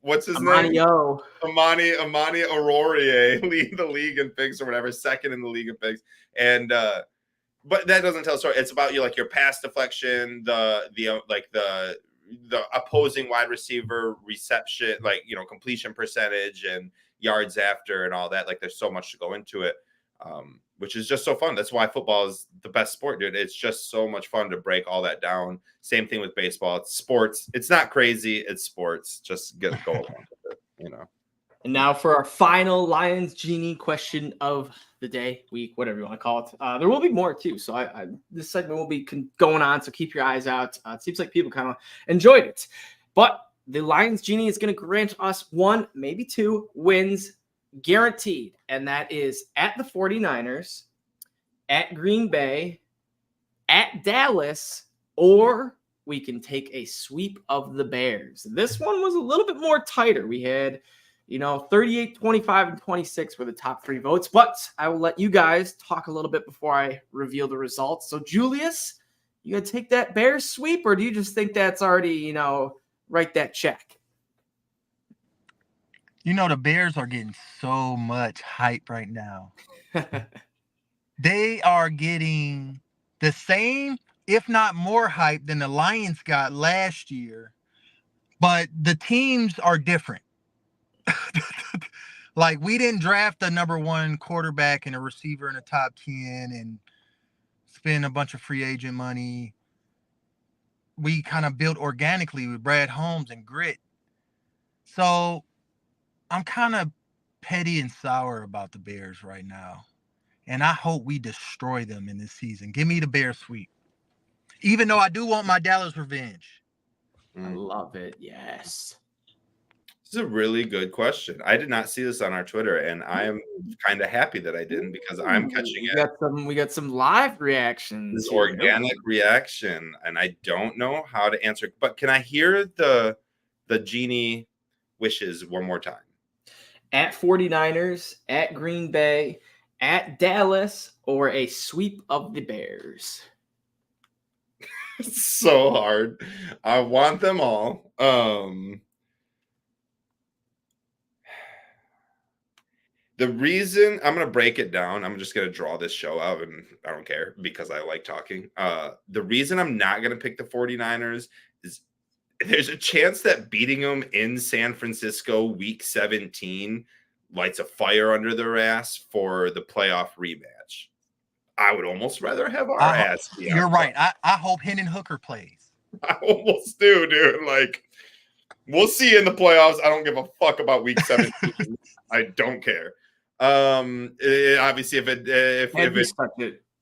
what's his name? Amani Aurorier lead the league in picks or whatever, second in the league in picks. And but that doesn't tell a story. It's about your pass deflection, the opposing wide receiver reception, completion percentage and yards after and all that. Like there's so much to go into it. Which is just so fun. That's why football is the best sport, dude. It's just so much fun to break all that down. Same thing with baseball. It's sports. It's not crazy. It's sports. Just go along with it,
And now for our final Lions Genie question of the day, week, whatever you want to call it. There will be more too. So this segment will be going on. So keep your eyes out. It seems like people kind of enjoyed it. But the Lions Genie is going to grant us 1, maybe 2 wins guaranteed, and that is at the 49ers, at Green Bay, at Dallas, or we can take a sweep of the Bears. This one was a little bit more tighter. We had, 38, 25, and 26 were the top 3 votes, but I will let you guys talk a little bit before I reveal the results. So, Julius, You gonna take that Bears sweep, or do you just think that's already, write that check?
The Bears are getting so much hype right now. They are getting the same, if not more hype than the Lions got last year, but the teams are different. Like, we didn't draft the number 1 quarterback and a receiver in the top 10 and spend a bunch of free agent money. We kind of built organically with Brad Holmes and grit. So I'm kind of petty and sour about the Bears right now. And I hope we destroy them in this season. Give me the Bears sweep. Even though I do want my Dallas revenge.
I love it. Yes.
This is a really good question. I did not see this on our Twitter, and I am kind of happy that I didn't, because I'm catching it.
We got some live reactions.
This organic reaction, and I don't know how to answer. But can I hear the Genie wishes one more time?
At 49ers, at Green Bay, at Dallas, or a sweep of the Bears?
It's so hard. I want them all. The reason I'm going to break it down, I'm just going to draw this show out, and I don't care because I like talking. The reason I'm not going to pick the 49ers is there's a chance that beating them in San Francisco week 17 lights a fire under their ass for the playoff rematch. I would almost rather have our ass.
You're right. I hope Hendon Hooker plays.
I almost do, dude. Like, we'll see in the playoffs. I don't give a fuck about week 17. I don't care. Obviously,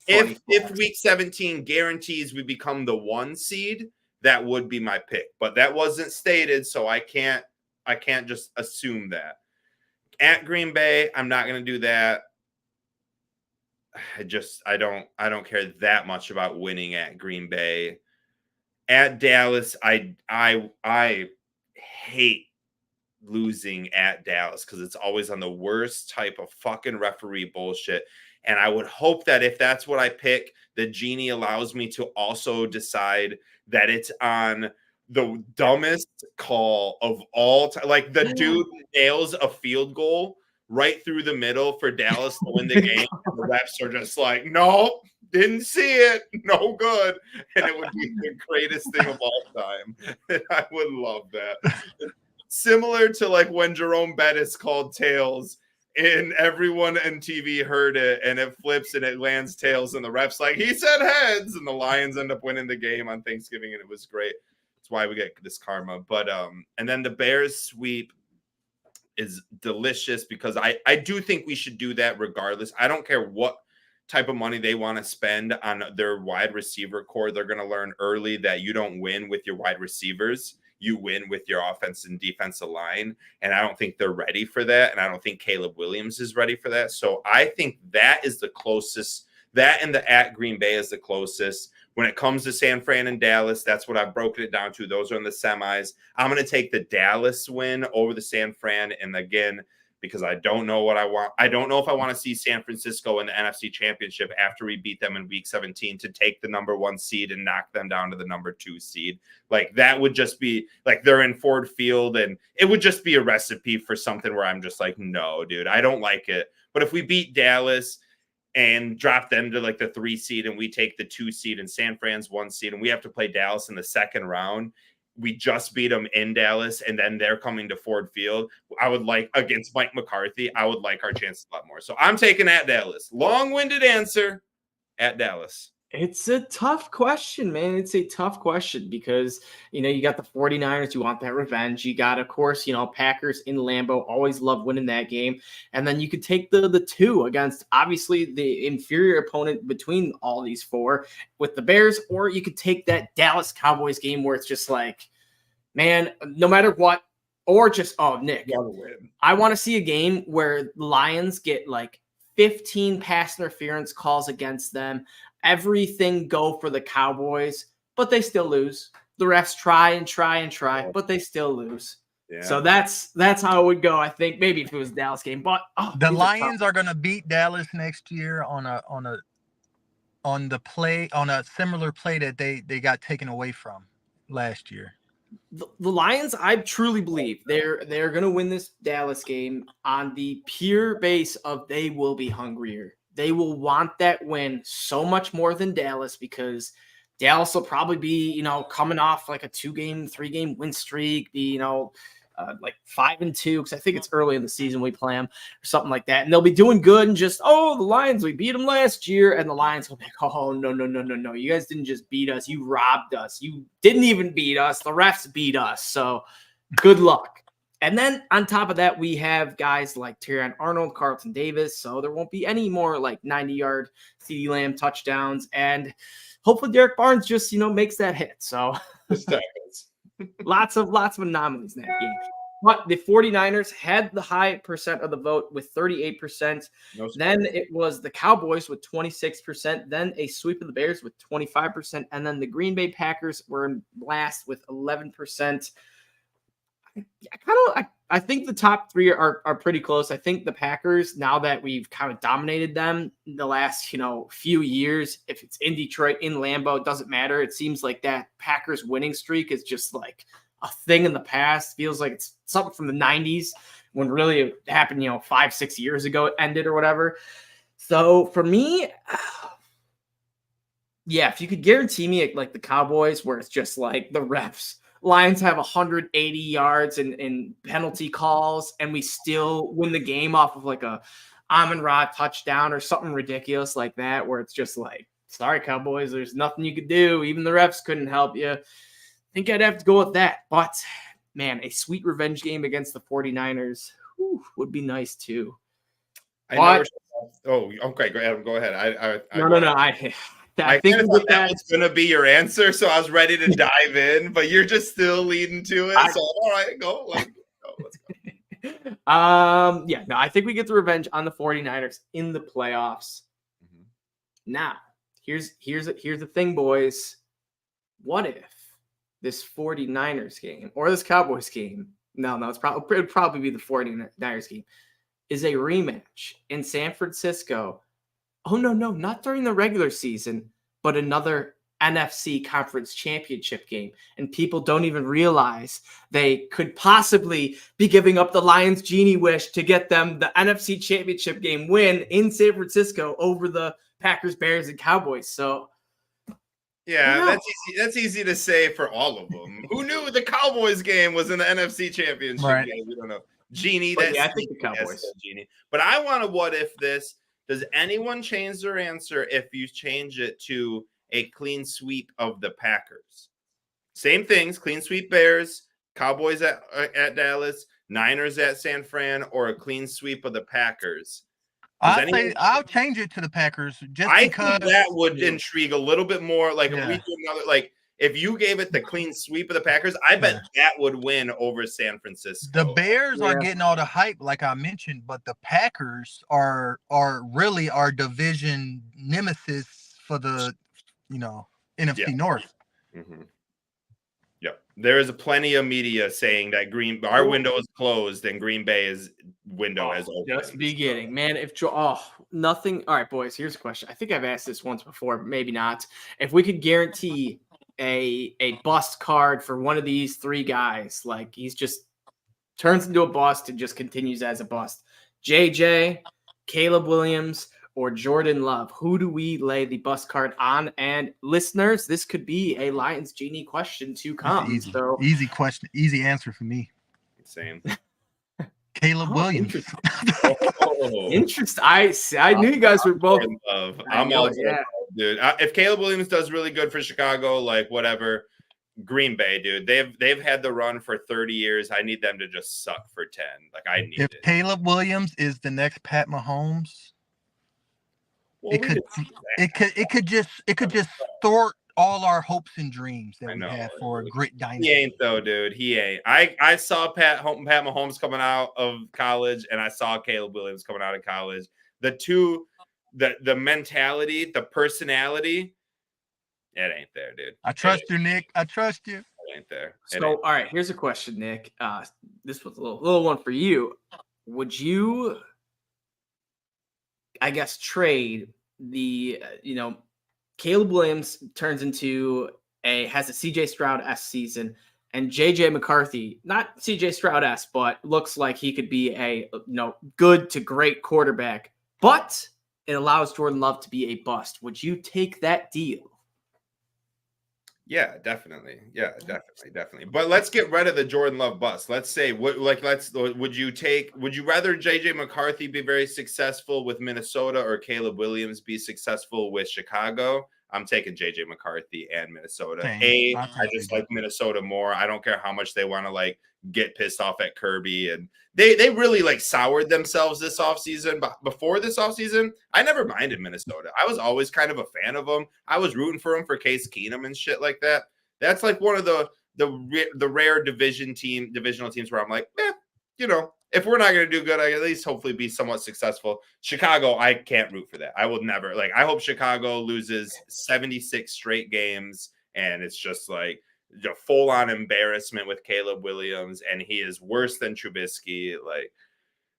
if week 17 guarantees we become the 1 seed, that would be my pick. But that wasn't stated, so I can't just assume that. At Green Bay, I'm not going to do that. I don't care that much about winning at Green Bay. At Dallas, I hate losing at Dallas because it's always on the worst type of fucking referee bullshit. And I would hope that if that's what I pick, the Genie allows me to also decide that it's on the dumbest call of all time. Like, the dude nails a field goal right through the middle for Dallas to win the game. The refs are just like, no, didn't see it. No good. And it would be the greatest thing of all time. I would love that. Similar to like when Jerome Bettis called tails and everyone on TV heard it and it flips and it lands tails and the ref's like, he said heads, and the Lions end up winning the game on Thanksgiving, and it was great. That's why we get this karma. But and then the Bears sweep is delicious because I do think we should do that regardless. I don't care what type of money they want to spend on their wide receiver core. They're going to learn early that you don't win with your wide receivers. You win with your offense and defensive line. And I don't think they're ready for that. And I don't think Caleb Williams is ready for that. So I think that is the closest. That and the at Green Bay is the closest. When it comes to San Fran and Dallas, that's what I've broken it down to. Those are in the semis. I'm going to take the Dallas win over the San Fran. And again, because I don't know what I want. I don't know if I want to see San Francisco in the NFC Championship after we beat them in week 17 to take the number 1 seed and knock them down to the number 2 seed. Like, that would just be like, they're in Ford Field, and it would just be a recipe for something where I'm just like, no, dude, I don't like it. But if we beat Dallas and drop them to like the 3 seed and we take the 2 seed and San Fran's 1 seed and we have to play Dallas in the second round, we just beat them in Dallas, and then they're coming to Ford Field. I would like, against Mike McCarthy, I would like our chances a lot more. So I'm taking at Dallas. Long-winded answer, at Dallas.
It's a tough question, man. It's a tough question because, you got the 49ers. You want that revenge. You got, of course, Packers in Lambeau. Always love winning that game. And then you could take the 2 against, obviously, the inferior opponent between all these 4 with the Bears. Or you could take that Dallas Cowboys game where it's just like, man, no matter what, or just, Nick, I want to see a game where Lions get like 15 pass interference calls against them. Everything go for the Cowboys, but they still lose. The refs try and try and try, but they still lose. Yeah. So that's how it would go. I think maybe if it was a Dallas game, but
the Lions are going to beat Dallas next year on a on a similar play that they got taken away from last year.
The Lions, I truly believe they're going to win this Dallas game on the pure base of they will be hungrier. They will want that win so much more than Dallas because Dallas will probably be, coming off like a 2-game, 3-game win streak, be, like 5-2, because I think it's early in the season we play them or something like that. And they'll be doing good and just, the Lions, we beat them last year. And the Lions will be like, oh, no. You guys didn't just beat us. You robbed us. You didn't even beat us. The refs beat us. So good luck. And then on top of that, we have guys like Terrion Arnold, Carlton Davis. So there won't be any more like 90-yard CeeDee Lamb touchdowns. And hopefully Derek Barnes just, makes that hit. So lots of anomalies in that game. But the 49ers had the high percent of the vote with 38%. Then it was the Cowboys with 26%. Then a sweep of the Bears with 25%. And then the Green Bay Packers were in last with 11%. I think the top three are pretty close. I think the Packers, now that we've kind of dominated them in the last, few years, if it's in Detroit, in Lambeau, it doesn't matter. It seems like that Packers winning streak is just like a thing in the past. Feels like it's something from the 90s when really it happened, 5-6 years ago it ended or whatever. So for me, yeah, if you could guarantee me like the Cowboys where it's just like the refs, Lions have 180 yards in penalty calls, and we still win the game off of like a Amon-Ra touchdown or something ridiculous like that, where it's just like, sorry, Cowboys, there's nothing you could do. Even the refs couldn't help you. I think I'd have to go with that. But, man, a sweet revenge game against the 49ers would be nice, too.
Okay, Adam, go ahead.
No. I think
that was going to be your answer, so I was ready to dive in, but you're just still leading to it. So, all right, go. Let's go.
I think we get the revenge on the 49ers in the playoffs. Mm-hmm. Now, here's the thing, boys. What if this 49ers game or this Cowboys game? No, it'd probably be the 49ers game. Is a rematch in San Francisco. Oh, no, not during the regular season, but another NFC Conference Championship game. And people don't even realize they could possibly be giving up the Lions Genie wish to get them the NFC Championship game win in San Francisco over the Packers, Bears, and Cowboys. So,
yeah, that's easy to say for all of them. Who knew the Cowboys game was in the NFC Championship game? We don't know. Genie,
I think the Cowboys.
Genie. But I want to what if this. Does anyone change their answer if you change it to a clean sweep of the Packers? Same things, clean sweep Bears, Cowboys at Dallas, Niners at San Fran, or a clean sweep of the Packers?
I'll change it to the Packers just because
think that would intrigue a little bit more. Like if we do another, if you gave it the clean sweep of the Packers, I bet that would win over San Francisco.
The Bears are getting all the hype, like I mentioned, but the Packers are really our division nemesis for the NFC North.
Mm-hmm. Yep. There is plenty of media saying that our window is closed and Green Bay's window is open.
Just beginning, man. Nothing. All right, boys. Here's a question. I think I've asked this once before, maybe not. If we could guarantee a bust card for one of these three guys, like he's just turns into a bust and just continues as a bust. JJ, Caleb Williams, or Jordan Love. Who do we lay the bust card on? And listeners, this could be a Lions Genie question to come.
Easy question, easy answer for me.
Same.
Caleb Williams.
Interesting. I knew you guys were both.
I'm all dude. If Caleb Williams does really good for Chicago, whatever, Green Bay, dude, they've had the run for 30 years. I need them to just suck for 10. If
Caleb Williams is the next Pat Mahomes, it could just thwart all our hopes and dreams that we have for a great dynasty.
He ain't though, dude. He ain't. I saw Pat Mahomes coming out of college, and I saw Caleb Williams coming out of college. The two, the mentality, the personality, it ain't there, dude.
I trust you, Nick. I trust you.
It ain't there.
All right, here's a question, Nick. This was a little one for you. Would you, I guess, trade the Caleb Williams turns into has a CJ Stroud-esque season, and JJ McCarthy, not CJ Stroud-esque, but looks like he could be a good to great quarterback, but it allows Jordan Love to be a bust. Would you take that deal?
Yeah, definitely. Yeah, definitely. But let's get rid of the Jordan Love bust. Let's say would you rather JJ McCarthy be very successful with Minnesota or Caleb Williams be successful with Chicago? I'm taking JJ McCarthy and Minnesota.
Same.
I just like Minnesota more. I don't care how much they want to like get pissed off at Kirby, and they really like soured themselves this offseason. But before this offseason, I never minded Minnesota. I was always kind of a fan of them. I was rooting for them for Case Keenum and shit like that. That's like one of the rare divisional teams where I'm like, if we're not going to do good, I at least hopefully be somewhat successful. Chicago, I can't root for that. I will never. Like, I hope Chicago loses 76 straight games, and it's just like the full-on embarrassment with Caleb Williams, and he is worse than Trubisky. Like,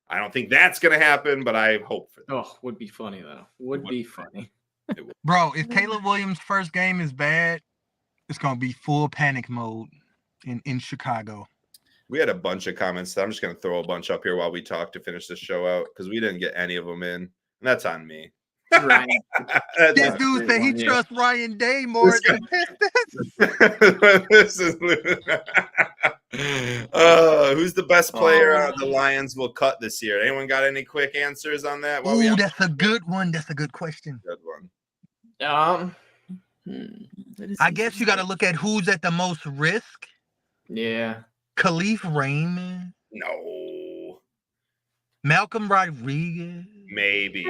I don't think that's going to happen, but I hope for that.
Oh, would be funny, though. Would be funny.
Bro, if Caleb Williams' first game is bad, it's going to be full panic mode in Chicago.
We had a bunch of comments. I'm just going to throw a bunch up here while we talk to finish the show out because we didn't get any of them in. And that's on me.
Right.
This dude said he trusts Ryan Day more than
this is who's the best player the Lions will cut this year? Anyone got any quick answers on that?
Oh, that's a good one. That's a good question.
Good one.
I guess you got to look at who's at the most risk.
Yeah.
Khalif Raymond.
No.
Malcolm Rodriguez.
Maybe.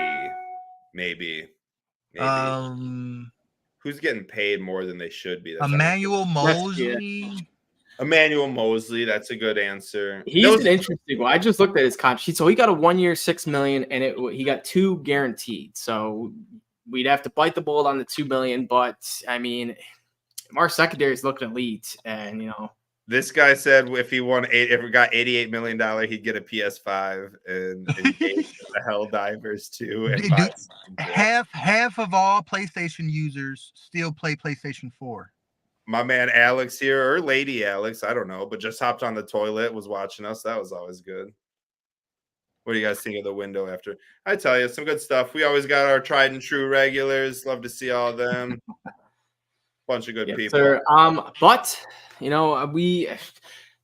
Who's getting paid more than they should be?
Emmanuel Mosley.
Emmanuel Mosley. That's a good answer.
He's an interesting one. I just looked at his contract sheet. So he got a 1 year, $6 million, and he got 2 guaranteed. So we'd have to bite the bullet on the $2 million. But I mean, our secondary is looking elite, and
This guy said if he got $88 million, he'd get a PS5 and the Helldivers too.
Dude, half of all PlayStation users still play PlayStation 4.
My man Alex here, or Lady Alex, I don't know, but just hopped on the toilet, was watching us. That was always good. What do you guys think of the window after? I tell you, some good stuff. We always got our tried and true regulars. Love to see all of them. Bunch of good people.
Sir. But the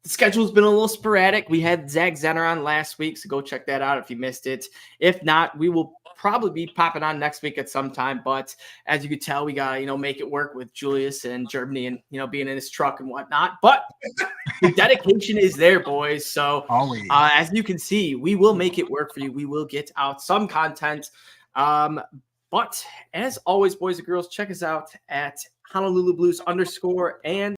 schedule's been a little sporadic. We had Zach Zenner on last week, so go check that out if you missed it. If not, we will probably be popping on next week at some time. But as you could tell, we gotta make it work with Julius and Germany and being in his truck and whatnot. But the dedication is there, boys. So as you can see, we will make it work for you. We will get out some content. But as always, boys and girls, check us out at Honolulu Blues _ and